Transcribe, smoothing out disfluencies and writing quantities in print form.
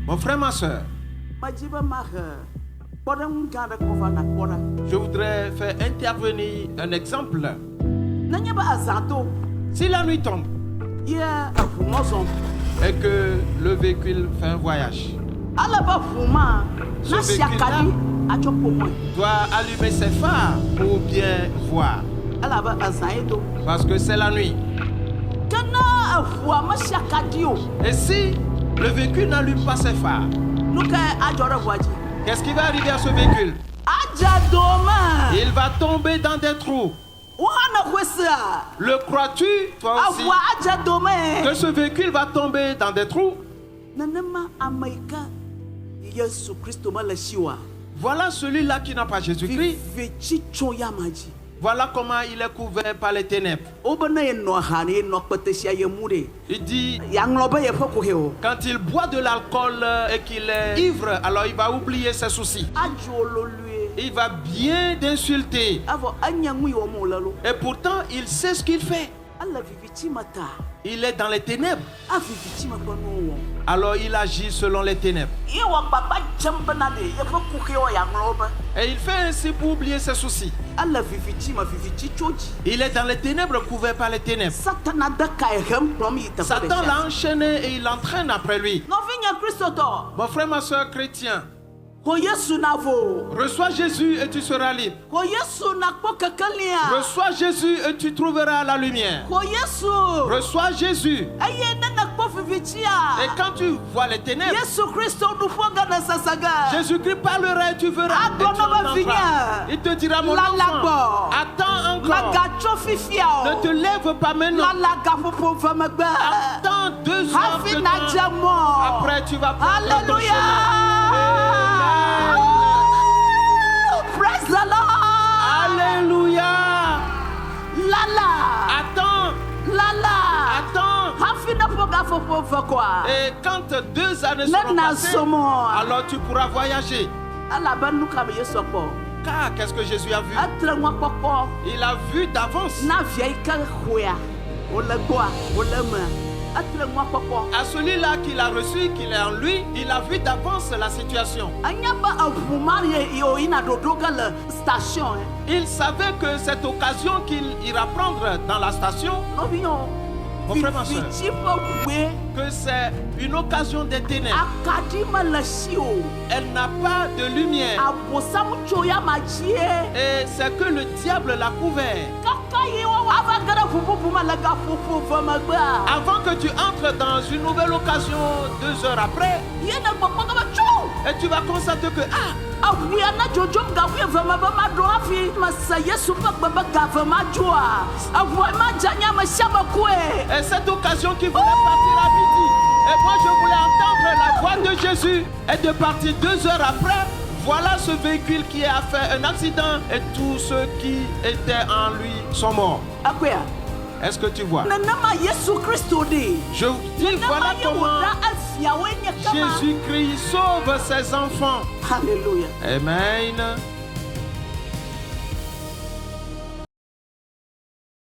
Mon frère, ma soeur, je voudrais faire intervenir un exemple. Si la nuit tombe et que le véhicule fait un voyage, ce véhicule-là doit allumer ses phares pour bien voir. Parce que c'est la nuit. Et si le véhicule n'allume pas ses phares, qu'est-ce qui va arriver à ce véhicule? Il va tomber dans des trous. Le crois-tu, toi aussi, que ce véhicule va tomber dans des trous? Voilà celui-là qui n'a pas Jésus-Christ. Voilà comment il est couvert par les ténèbres. Il dit, quand il boit de l'alcool et qu'il est ivre, alors il va oublier ses soucis. Il va bien t'insulter. Et pourtant, il sait ce qu'il fait. Il est dans les ténèbres. Alors il agit selon les ténèbres. Et il fait ainsi pour oublier ses soucis. Il est dans les ténèbres, couvert par les ténèbres. Satan l'a enchaîné et il l'entraîne après lui. Mon frère, ma soeur chrétien, reçois Jésus et tu seras libre. Reçois Jésus et tu trouveras la lumière. Reçois Jésus. Et quand tu vois les ténèbres, Jésus-Christ parlera et tu verras. Et tu entendras. Il te dira, mon enfant, attends encore. Ne te lève pas maintenant. Attends 2 heures de temps. Après tu vas prendre ton chemin. Praise the Lord. Alléluia. Attends. Attends. Et quand 2 années seront passées, alors tu pourras voyager. Car qu'est-ce que Jésus a vu? Il a vu d'avance. À celui-là qu'il a reçu, qu'il est en lui, il a vu d'avance la situation. Il savait que cette occasion qu'il ira prendre dans la station, mon frère, ma soeur, que c'est une occasion des ténèbres. Elle n'a pas de lumière. Et c'est que le diable l'a couvert. Avant que tu entres dans une nouvelle occasion 2 heures après, et tu vas constater que et cette occasion qui voulait partir à midi, et moi je voulais entendre la voix de Jésus et de partir 2 heures après. Voilà ce véhicule qui a fait un accident et tous ceux qui étaient en lui sont morts. Est-ce que tu vois? Je vous dis, voilà comment Jésus-Christ sauve ses enfants. Alléluia. Amen.